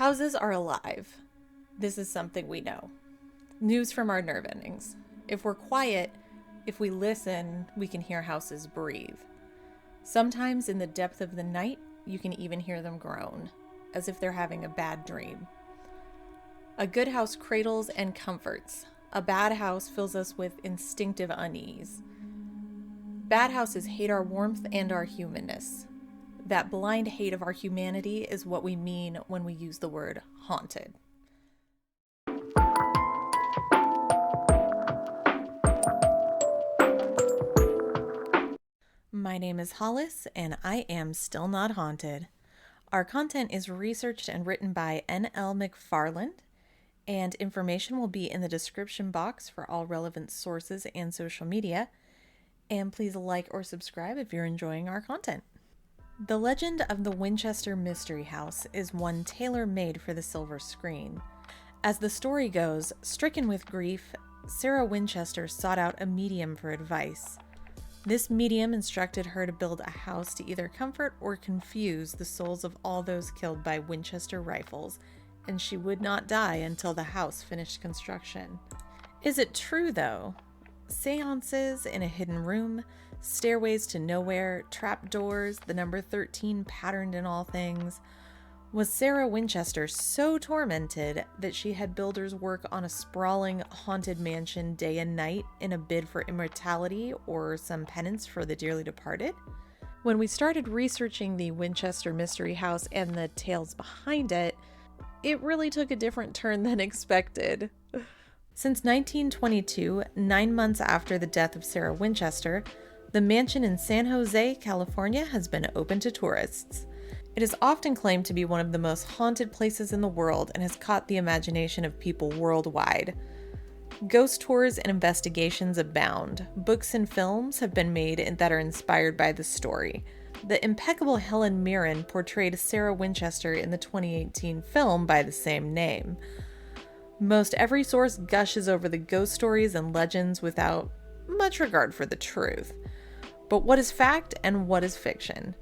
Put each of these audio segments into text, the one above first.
Houses are alive. This is something we know. News from our nerve endings. If we're quiet, if we listen, we can hear houses breathe. Sometimes in the depth of the night, you can even hear them groan, as if they're having a bad dream. A good house cradles and comforts. A bad house fills us with instinctive unease. Bad houses hate our warmth and our humanness. That blind hate of our humanity is what we mean when we use the word haunted. My name is Hollis, and I am still not haunted. Our content is researched and written by N.L. McFarland, and information will be in the description box for all relevant sources and social media. And please like or subscribe if you're enjoying our content. The legend of the Winchester Mystery House is one tailor-made for the silver screen. As the story goes, stricken with grief, Sarah Winchester sought out a medium for advice. This medium instructed her to build a house to either comfort or confuse the souls of all those killed by Winchester rifles, and she would not die until the house finished construction. Is it true, though? Seances in a hidden room, stairways to nowhere, trapdoors, the number 13 patterned in all things. Was Sarah Winchester so tormented that she had builders work on a sprawling, haunted mansion day and night in a bid for immortality or some penance for the dearly departed? When we started researching the Winchester Mystery House and the tales behind it, it really took a different turn than expected. Since 1922, 9 months after the death of Sarah Winchester, the mansion in San Jose, California has been open to tourists. It is often claimed to be one of the most haunted places in the world and has caught the imagination of people worldwide. Ghost tours and investigations abound. Books and films have been made that are inspired by the story. The impeccable Helen Mirren portrayed Sarah Winchester in the 2018 film by the same name. Most every source gushes over the ghost stories and legends without much regard for the truth. But what is fact and what is fiction?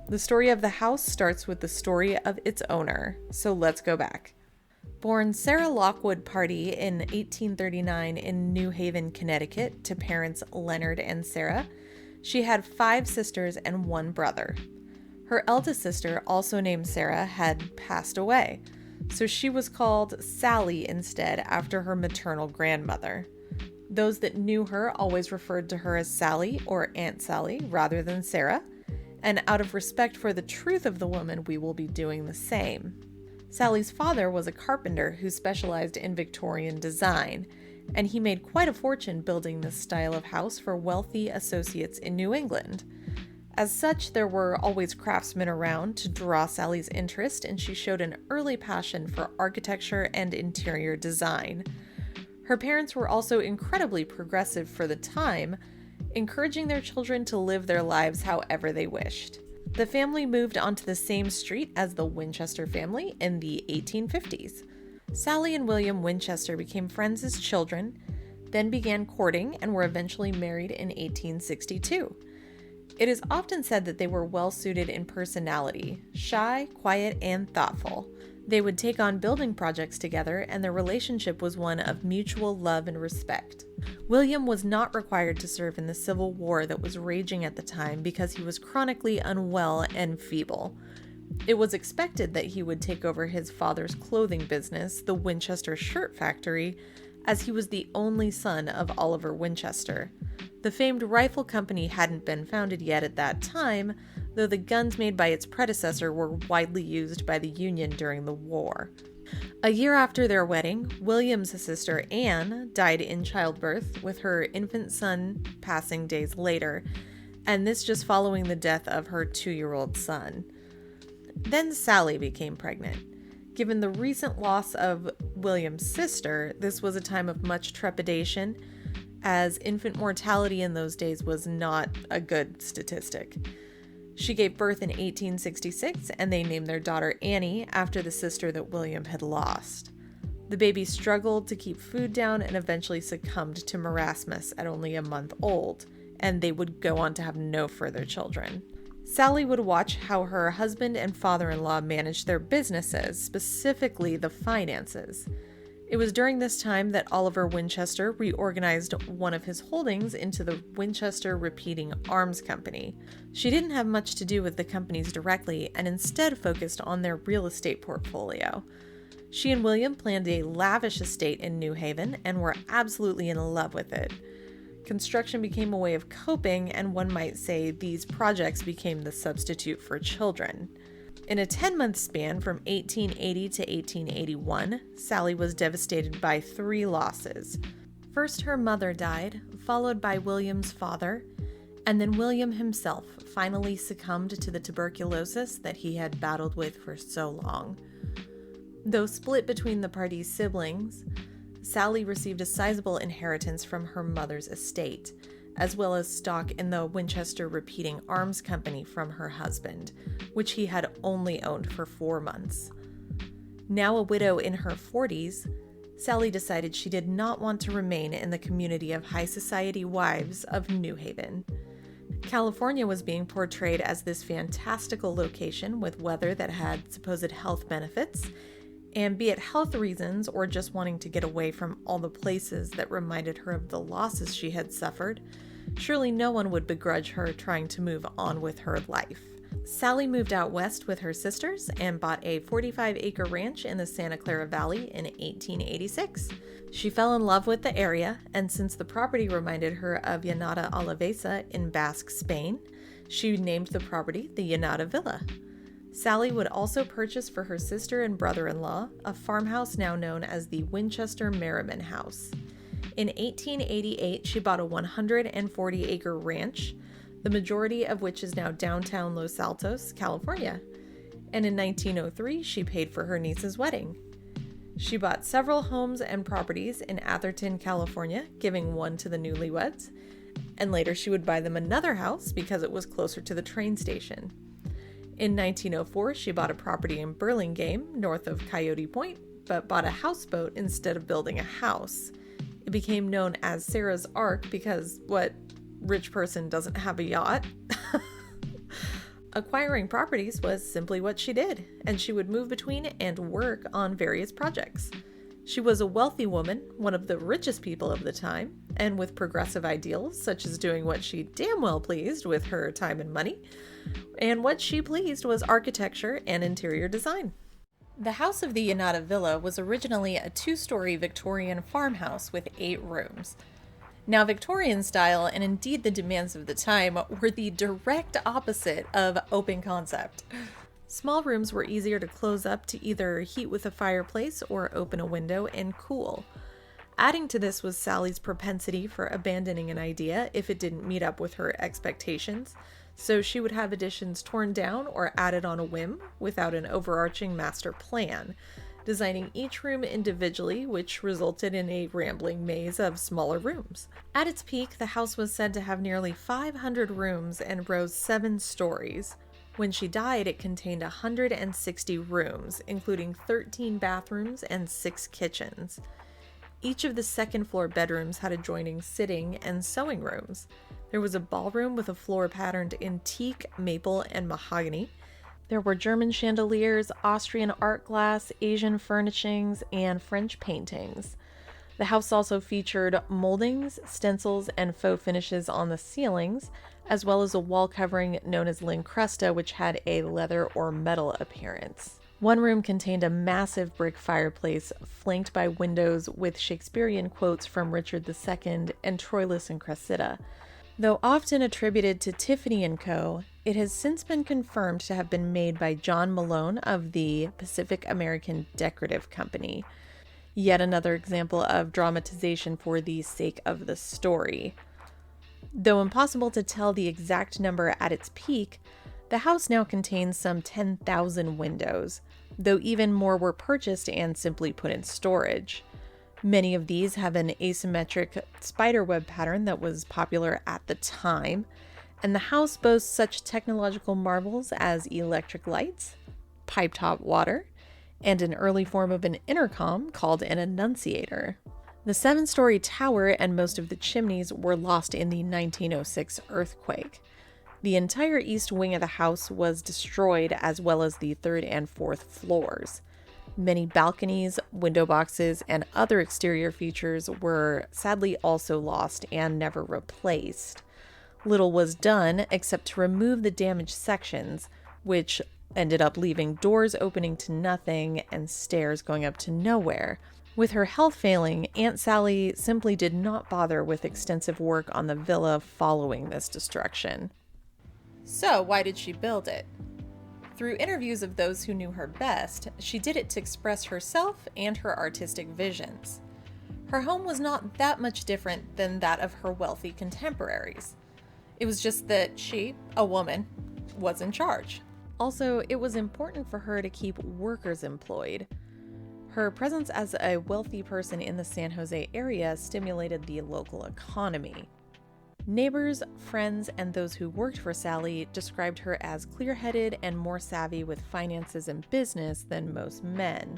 The story of the house starts with the story of its owner, so let's go back. Born Sarah Lockwood Pardee in 1839 in New Haven, Connecticut, to parents Leonard and Sarah, she had 5 sisters and 1 brother. Her eldest sister, also named Sarah, had passed away, so she was called Sally instead after her maternal grandmother. Those that knew her always referred to her as Sally or Aunt Sallie rather than Sarah, and out of respect for the truth of the woman, we will be doing the same. Sally's father was a carpenter who specialized in Victorian design, and he made quite a fortune building this style of house for wealthy associates in New England. As such, there were always craftsmen around to draw Sally's interest, and she showed an early passion for architecture and interior design. Her parents were also incredibly progressive for the time, encouraging their children to live their lives however they wished. The family moved onto the same street as the Winchester family in the 1850s. Sally and William Winchester became friends as children, then began courting and were eventually married in 1862. It is often said that they were well-suited in personality, shy, quiet, and thoughtful. They would take on building projects together, and their relationship was one of mutual love and respect. William was not required to serve in the Civil War that was raging at the time because he was chronically unwell and feeble. It was expected that he would take over his father's clothing business, the Winchester Shirt Factory, as he was the only son of Oliver Winchester. The famed rifle company hadn't been founded yet at that time, though the guns made by its predecessor were widely used by the Union during the war. A year after their wedding, William's sister Anne died in childbirth, with her infant son passing days later, and this just following the death of her 2-year-old son. Then Sally became pregnant. Given the recent loss of William's sister, this was a time of much trepidation, as infant mortality in those days was not a good statistic. She gave birth in 1866, and they named their daughter Annie after the sister that William had lost. The baby struggled to keep food down and eventually succumbed to marasmus at only a month old, and they would go on to have no further children. Sallie would watch how her husband and father-in-law managed their businesses, specifically the finances. It was during this time that Oliver Winchester reorganized one of his holdings into the Winchester Repeating Arms Company. She didn't have much to do with the companies directly and instead focused on their real estate portfolio. She and William planned a lavish estate in New Haven and were absolutely in love with it. Construction became a way of coping, and one might say these projects became the substitute for children. In a 10-month span from 1880 to 1881, Sallie was devastated by 3 losses. First, her mother died, followed by William's father, and then William himself finally succumbed to the tuberculosis that he had battled with for so long. Though split between the party's siblings, Sallie received a sizable inheritance from her mother's estate, as well as stock in the Winchester Repeating Arms Company from her husband, which he had only owned for 4 months. Now a widow in her 40s, Sallie decided she did not want to remain in the community of high society wives of New Haven. California was being portrayed as this fantastical location with weather that had supposed health benefits, and be it health reasons or just wanting to get away from all the places that reminded her of the losses she had suffered, surely no one would begrudge her trying to move on with her life. Sallie moved out west with her sisters and bought a 45-acre ranch in the Santa Clara Valley in 1886. She fell in love with the area, and since the property reminded her of Llanada Villa in Basque Spain, she named the property the Llanada Villa. Sallie would also purchase for her sister and brother-in-law a farmhouse now known as the Winchester Merriman House. In 1888, she bought a 140-acre ranch, the majority of which is now downtown Los Altos, California. And in 1903, she paid for her niece's wedding. She bought several homes and properties in Atherton, California, giving one to the newlyweds, and later she would buy them another house because it was closer to the train station. In 1904, she bought a property in Burlingame, north of Coyote Point, but bought a houseboat instead of building a house. It became known as Sarah's Ark because what rich person doesn't have a yacht? Acquiring properties was simply what she did, and she would move between and work on various projects. She was a wealthy woman, one of the richest people of the time, and with progressive ideals, such as doing what she damn well pleased with her time and money. And what she pleased was architecture and interior design. The house of the Llanada Villa was originally a 2-story Victorian farmhouse with 8 rooms. Now, Victorian style, and indeed the demands of the time, were the direct opposite of open concept. Small rooms were easier to close up to either heat with a fireplace or open a window and cool. Adding to this was Sallie's propensity for abandoning an idea if it didn't meet up with her expectations, so she would have additions torn down or added on a whim without an overarching master plan, designing each room individually, which resulted in a rambling maze of smaller rooms. At its peak, the house was said to have nearly 500 rooms and rose 7 stories. When she died, it contained 160 rooms, including 13 bathrooms and 6 kitchens. Each of the second-floor bedrooms had adjoining sitting and sewing rooms. There was a ballroom with a floor patterned in teak, maple, and mahogany. There were German chandeliers, Austrian art glass, Asian furnishings, and French paintings. The house also featured moldings, stencils, and faux finishes on the ceilings, as well as a wall covering known as lincrusta, which had a leather or metal appearance. One room contained a massive brick fireplace flanked by windows with Shakespearean quotes from Richard II and Troilus and Cressida. Though often attributed to Tiffany & Co., it has since been confirmed to have been made by John Malone of the Pacific American Decorative Company. Yet another example of dramatization for the sake of the story. Though impossible to tell the exact number at its peak, the house now contains some 10,000 windows, though even more were purchased and simply put in storage. Many of these have an asymmetric spiderweb pattern that was popular at the time, and the house boasts such technological marvels as electric lights, piped hot water, and an early form of an intercom called an annunciator. The 7-story tower and most of the chimneys were lost in the 1906 earthquake. The entire east wing of the house was destroyed, as well as the third and fourth floors. Many balconies, window boxes, and other exterior features were sadly also lost and never replaced. Little was done except to remove the damaged sections, which ended up leaving doors opening to nothing and stairs going up to nowhere. With her health failing, Aunt Sallie simply did not bother with extensive work on the villa following this destruction. So, why did she build it? Through interviews of those who knew her best, she did it to express herself and her artistic visions. Her home was not that much different than that of her wealthy contemporaries. It was just that she, a woman, was in charge. Also, it was important for her to keep workers employed. Her presence as a wealthy person in the San Jose area stimulated the local economy. Neighbors, friends, and those who worked for Sallie described her as clear-headed and more savvy with finances and business than most men.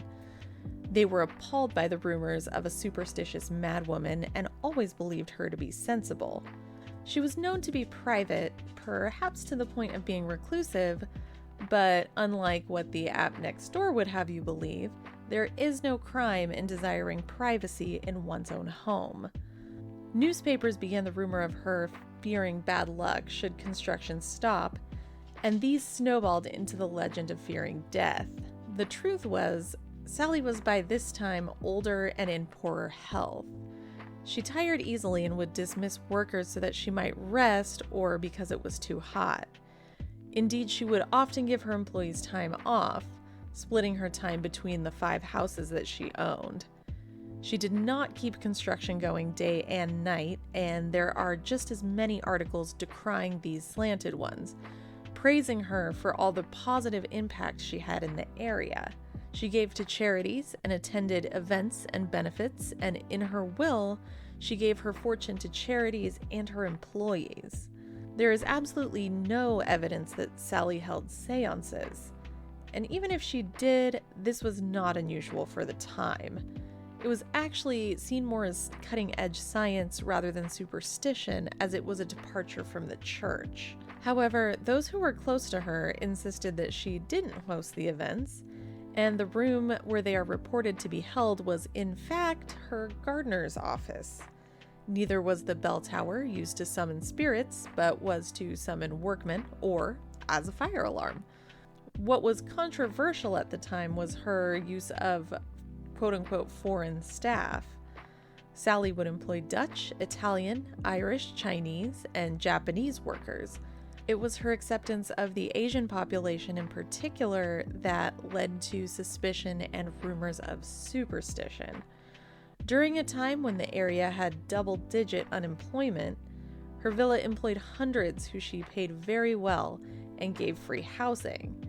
They were appalled by the rumors of a superstitious madwoman and always believed her to be sensible. She was known to be private, perhaps to the point of being reclusive, but unlike what the app next door would have you believe, there is no crime in desiring privacy in one's own home. Newspapers began the rumor of her fearing bad luck should construction stop, and these snowballed into the legend of fearing death. The truth was, Sallie was by this time older and in poorer health. She tired easily and would dismiss workers so that she might rest or because it was too hot. Indeed, she would often give her employees time off, splitting her time between the 5 houses that she owned. She did not keep construction going day and night, and there are just as many articles decrying these slanted ones, praising her for all the positive impact she had in the area. She gave to charities and attended events and benefits, and in her will, she gave her fortune to charities and her employees. There is absolutely no evidence that Sallie held seances. And even if she did, this was not unusual for the time. It was actually seen more as cutting-edge science rather than superstition, as it was a departure from the church. However, those who were close to her insisted that she didn't host the events, and the room where they are reported to be held was in fact her gardener's office. Neither was the bell tower used to summon spirits, but was to summon workmen or as a fire alarm. What was controversial at the time was her use of quote-unquote foreign staff. Sallie would employ Dutch, Italian, Irish, Chinese, and Japanese workers. It was her acceptance of the Asian population in particular that led to suspicion and rumors of superstition. During a time when the area had double-digit unemployment, her villa employed hundreds who she paid very well and gave free housing.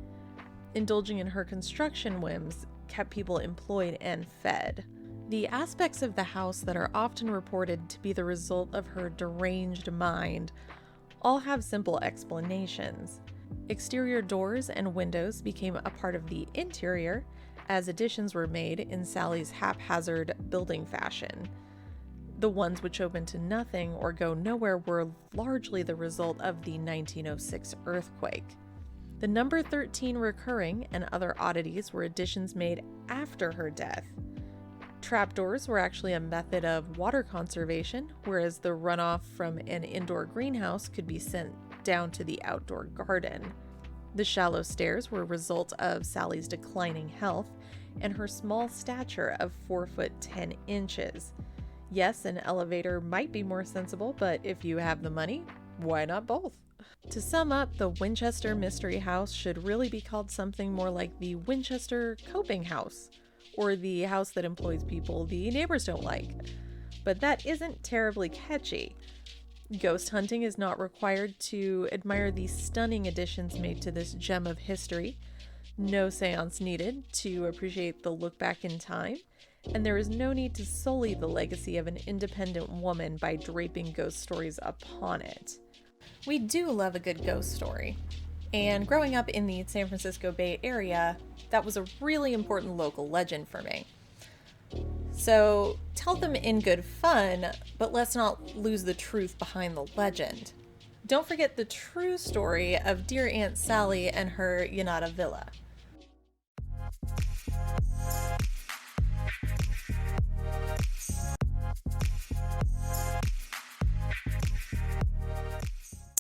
Indulging in her construction whims kept people employed and fed. The aspects of the house that are often reported to be the result of her deranged mind all have simple explanations. Exterior doors and windows became a part of the interior as additions were made in Sallie's haphazard building fashion. The ones which open to nothing or go nowhere were largely the result of the 1906 earthquake. The number 13 recurring and other oddities were additions made after her death. Trapdoors were actually a method of water conservation, whereas the runoff from an indoor greenhouse could be sent down to the outdoor garden. The shallow stairs were a result of Sallie's declining health and her small stature of 4 foot 10 inches. Yes, an elevator might be more sensible, but if you have the money, why not both? To sum up, the Winchester Mystery House should really be called something more like the Winchester Coping House, or the house that employs people the neighbors don't like. But that isn't terribly catchy. Ghost hunting is not required to admire the stunning additions made to this gem of history. No seance needed to appreciate the look back in time, and there is no need to sully the legacy of an independent woman by draping ghost stories upon it. We do love a good ghost story, and growing up in the San Francisco Bay Area, that was a really important local legend for me. So tell them in good fun, but let's not lose the truth behind the legend. don't forget the true story of Dear Aunt Sallie and her Llanada Villa.